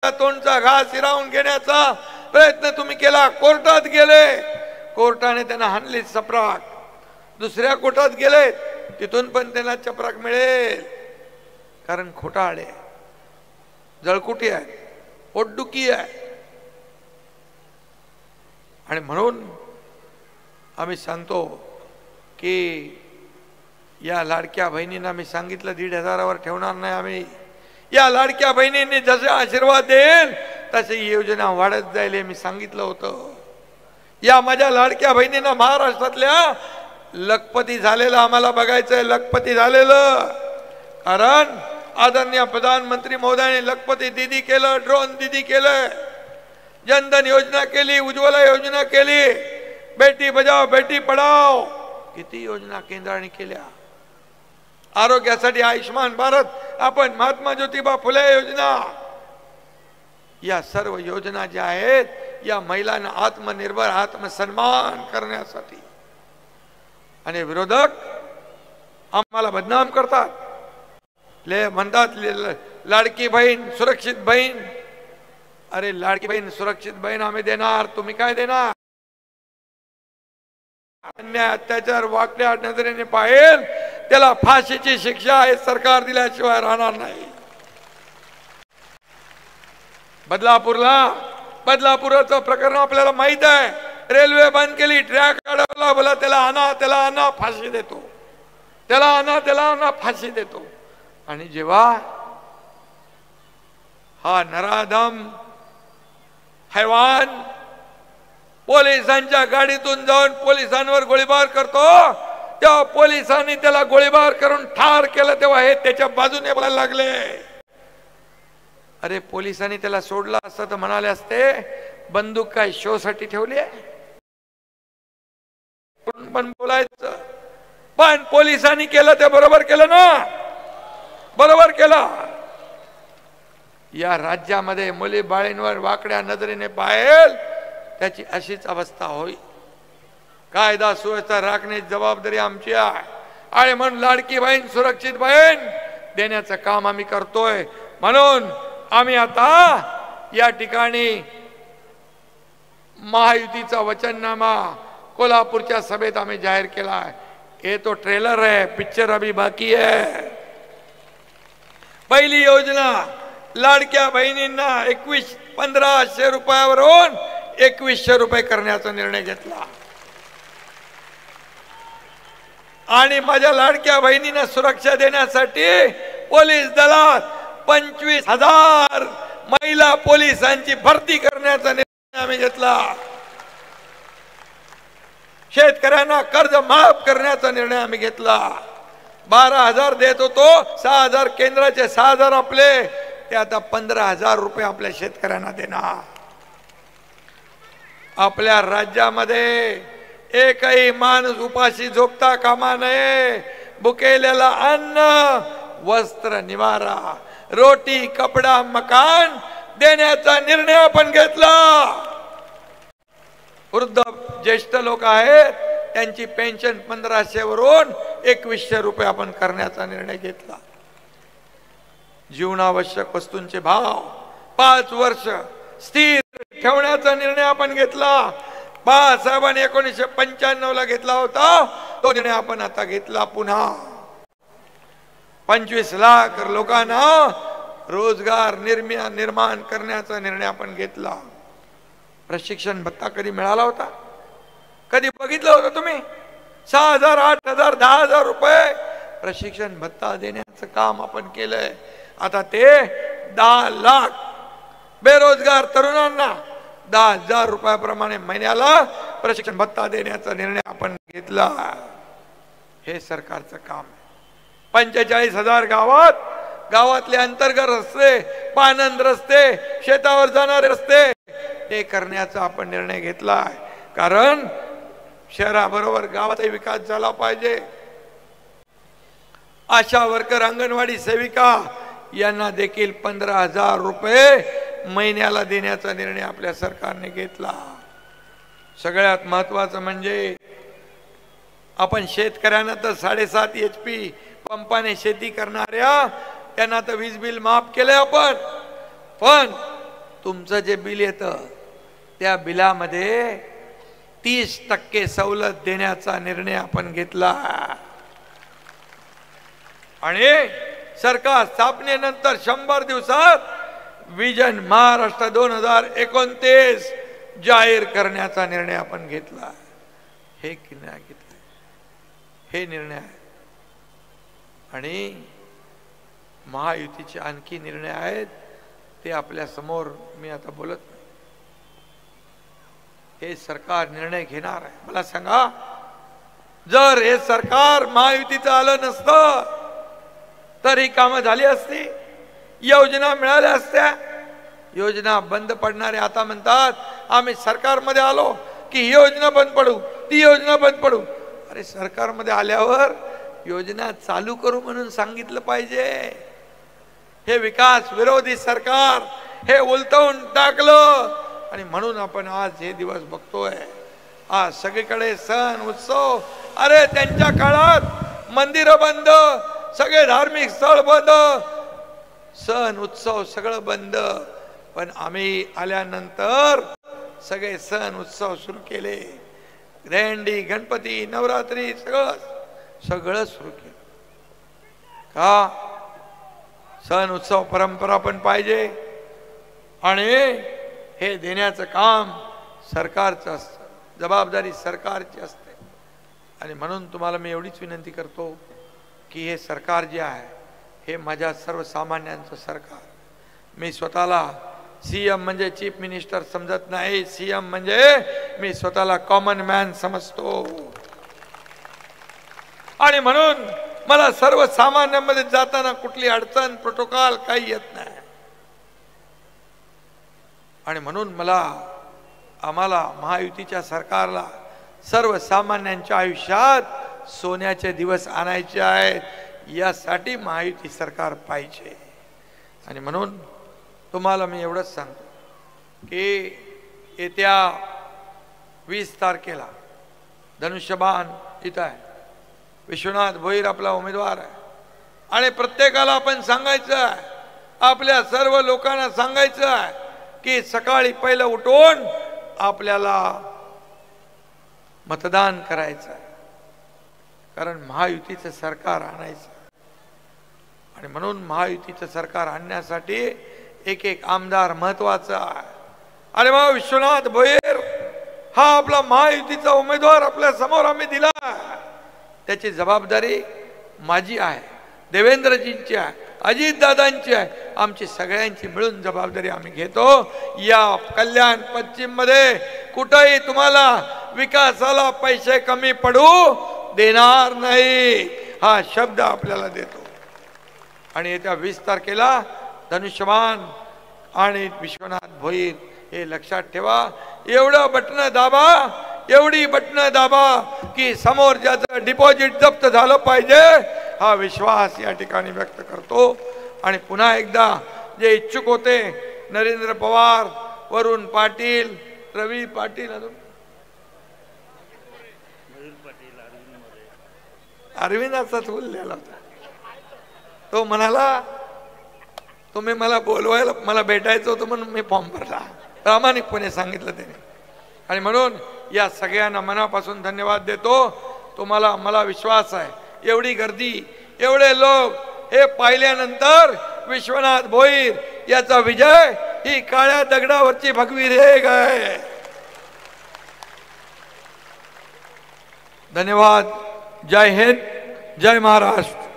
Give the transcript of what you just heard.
तोंडचा घास हिरावून घेण्याचा प्रयत्न तुम्ही केला, कोर्टात गेले, कोर्टाने त्यांना हाणली चपराक, दुसऱ्या कोर्टात गेले, तिथून पण त्यांना चपराक मिळेल, कारण खोटारडे, जळकुटी आहे, पोटदुखी आहे. आणि म्हणून आम्ही सांगतो की या लाडक्या बहिणींना मी सांगितलं 1,500वर ठेवणार नाही आम्ही. या लाडक्या बहिणींनी जसे आशीर्वाद देईल तशी योजना वाढत जाईल हे मी सांगितलं होतं. या माझ्या लाडक्या बहिणींना महाराष्ट्रातल्या लखपती झालेलं आम्हाला बघायचंय, लखपती झालेलं. कारण आदरणीय प्रधानमंत्री महोदयाने लखपती दीदी केलं, ड्रोन दीदी केलं, जनधन योजना केली, उज्ज्वला योजना केली, बेटी बचाओ बेटी पढाओ, किती योजना केंद्राने केल्या. आरोग्यासाठी आयुष्मान भारत, आपण महात्मा ज्योतिबा फुले योजना, या सर्व योजना ज्या आहेत या महिलांना आत्मनिर्भर आत्मसन्मान करण्यासाठी. आणि विरोधक आम्हाला बदनाम करतात, म्हणतात लाडकी बहीण सुरक्षित बहीण. अरे लाडकी बहीण सुरक्षित बहीण आम्ही देणार, तुम्ही काय देणार? अन्याय अत्याचार वाकड्या नजरेने पाहिल त्याला फाशीची शिक्षा हे सरकार दिल्याशिवाय राहणार नाही. बदलापूरचं प्रकरण आपल्याला माहित आहे. रेल्वे बंद केली, ट्रॅक अडवला, बोला त्याला आणा फाशी देतो, त्याला आणा फाशी देतो. आणि जेव्हा हा नराधम हैवान पोलिसांच्या गाडीतून जाऊन पोलिसांवर गोळीबार करतो, तेव्हा पोलिसांनी त्याला गोळीबार करून ठार केलं, तेव्हा हे त्याच्या बाजूने बोलायला लागले. अरे पोलिसांनी त्याला सोडला असतं तर म्हणाले असते बंदूक काय शो साठी ठेवली आहे, पण बोलायचं. पण पोलिसांनी केलं ते बरोबर केलं ना, बरोबर केलं. या राज्यामध्ये मुली बाळींवर वाकड्या नजरेने पाहिल त्याची अशीच अवस्था होईल. कायदा सुव्यवस्था राखण्याची जबाबदारी आमची आहे. आणि म्हणून लाडकी बहीण सुरक्षित बहीण देण्याचं काम आम्ही करतोय. म्हणून आम्ही आता या ठिकाणी महायुतीचा वचननामा कोल्हापूरच्या सभेत आम्ही जाहीर केला आहे. हे तो ट्रेलर है, पिक्चर अभी बाकी है. पहिली योजना लाडक्या बहिणींना 1,500 रुपयावरून 2,100 रुपये करण्याचा निर्णय घेतला. आणि माझ्या लाडक्या बहिणींना सुरक्षा देण्यासाठी पोलीस दलात 25,000 महिला पोलिसांची भरती करण्याचा निर्णय आम्ही घेतला. शेतकऱ्यांना कर्ज माफ करण्याचा निर्णय आम्ही घेतला. 12,000 देत होतो, 6,000 केंद्राचे, 6,000 आपले, ते आता 15,000 रुपये आपल्या शेतकऱ्यांना देणार. आपल्या राज्यामध्ये एकही माणूस उपाशी झोपता कामा नये. भुकेलेला अन्न, वस्त्र, निवारा, रोटी, कपडा, मकान देण्याचा निर्णय आपण घेतला. वृद्ध ज्येष्ठ लोक आहेत त्यांची पेन्शन 1,500 वरून 2,100 रुपये आपण करण्याचा निर्णय घेतला. जीवनावश्यक वस्तूंचे भाव 5 वर्ष स्थिर ठेवण्याचा निर्णय आपण घेतला. बाळासाहेबांनी 1995 ला घेतला होता तो निर्णय आपण आता घेतला. पुन्हा 25 लाख लोकांना रोजगार निर्माण करण्याचा निर्णय आपण घेतला. प्रशिक्षण भत्ता कधी मिळाला होता? कधी बघितलं होतं तुम्ही? 6,000, 8,000, 10,000 रुपये प्रशिक्षण भत्ता देण्याचं काम आपण केलंय. आता ते 10 लाख बेरोजगार तरुणांना 10,000 रुपयाप्रमाणे महिन्याला प्रशिक्षण भत्ता देण्याचा निर्णय आपण घेतला. हे सरकारचं काम आहे. 45,000 गावातले अंतर्गत रस्ते, पानंद रस्ते, शेतावर जाणारे रस्ते ते करण्याचा आपण निर्णय घेतला. कारण शहराबरोबर गावाचा विकास झाला पाहिजे. आशा वर्कर, अंगणवाडी सेविका यांना देखील 15,000 रुपये महिन्याला देण्याचा निर्णय आपल्या सरकारने घेतला. सगळ्यात महत्वाचं म्हणजे आपण शेतकऱ्यांना तर 7.5 HP पंपाने शेती करणाऱ्या त्यांना तर वीज बिल माफ केले आपण. पण तुमचं जे बिल येतं त्या बिलामध्ये 30% सवलत देण्याचा निर्णय आपण घेतला आणि सरकार स्थापनेनंतर 100 दिवसात विजन महाराष्ट्र 2029 जाहीर करण्याचा निर्णय आपण घेतला. हे निर्णय घेतला, हे निर्णय आहे. आणि महायुतीचे आणखी निर्णय आहेत, ते आपल्या समोर मी आता बोलत नाही. हे सरकार निर्णय घेणार आहे. मला सांगा, जर हे सरकार महायुतीचं आलं नसतं तर ही कामं झाली असती, योजना मिळाल्या असत्या. योजना बंद पडणारे आता म्हणतात आम्ही सरकारमध्ये आलो की ही योजना बंद पडू, ती योजना बंद पडू. अरे सरकारमध्ये आल्यावर योजना चालू करू म्हणून सांगितलं पाहिजे. हे विकास विरोधी सरकार हे उलटवून टाकलं आणि म्हणून आपण आज हे दिवस बघतोय. आज सगळीकडे सण उत्सव. अरे त्यांच्या काळात मंदिरं बंद, सगळे धार्मिक स्थळ बंद, सण उत्सव सगळं बंद. पण आम्ही आल्यानंतर सगळे सण उत्सव सुरू केले. दहीहंडी, गणपती, नवरात्री सगळं सुरू केलं. का? सण उत्सव परंपरा पण पाहिजे आणि हे देण्याचं काम सरकारचं असतं, जबाबदारी सरकारची असते. आणि म्हणून तुम्हाला मी एवढीच विनंती करतो की हे सरकार जे आहे हे माझ्या सर्वसामान्यांचं सरकार. मी स्वतःला सीएम म्हणजे चीफ मिनिस्टर समजत नाही. सीएम म्हणजे मी स्वतःला कॉमन मॅन समजतो. आणि म्हणून मला सर्वसामान्यांमध्ये जाताना कुठली अडचण प्रोटोकॉल काही येत नाही. आणि म्हणून आम्हाला महायुतीच्या सरकारला सर्वसामान्यांच्या आयुष्यात सोन्याचे दिवस आणायचे आहेत. यासाठी महायुती सरकार पाहिजे. आणि म्हणून तुम्हाला मी एवढंच सांगतो की येत्या 20 तारखेला धनुष्यबाण इथं आहे. विश्वनाथ भोईर आपला उमेदवार आहे. आणि प्रत्येकाला आपण सांगायचं आहे, आपल्या सर्व लोकांना सांगायचं आहे की सकाळी पहिलं उठून आपल्याला मतदान करायचं आहे. कारण महायुतीचं सरकार आणायचं. आणि म्हणून महायुतीचं सरकार आणण्यासाठी एक एक आमदार महत्वाचा आहे. आणि मग विश्वनाथ भोईर हा आपला महायुतीचा उमेदवार आपल्या समोर आम्ही दिला. त्याची जबाबदारी माझी आहे, देवेंद्रजींची आहे, अजितदादांची आहे, आमची सगळ्यांची मिळून जबाबदारी आम्ही घेतो. या कल्याण पश्चिम मध्ये कुठेही तुम्हाला विकासाला पैसे कमी पडू देणार नाही, हा शब्द आपल्याला देतो. आणि येत्या 20 तारखेला धनुष्यबाण आणि विश्वनाथ भोईर हे लक्षात ठेवा. एवढं बटन दाबा, एवढी बटन दाबा की समोर ज्याचं डिपॉझिट जप्त झालं पाहिजे, हा विश्वास या ठिकाणी व्यक्त करतो. आणि पुन्हा एकदा जे इच्छुक होते, नरेंद्र पवार, वरुण पाटील, रवी पाटील, अरविंदाचाच उल्लेख होता. तो म्हणाला तुम्ही मला बोलवायला, मला भेटायचं होतं म्हणून मी फॉर्म भरला. प्रामाणिकपणे सांगितलं त्याने. आणि म्हणून या सगळ्यांना मनापासून धन्यवाद देतो. तुम्हाला मला विश्वास आहे, एवढी गर्दी, एवढे लोक हे पाहिल्यानंतर विश्वनाथ भोईर याचा विजय ही काळ्या दगडावरची भगवी रेघ आहे. धन्यवाद. जय हिंद, जय महाराष्ट्र.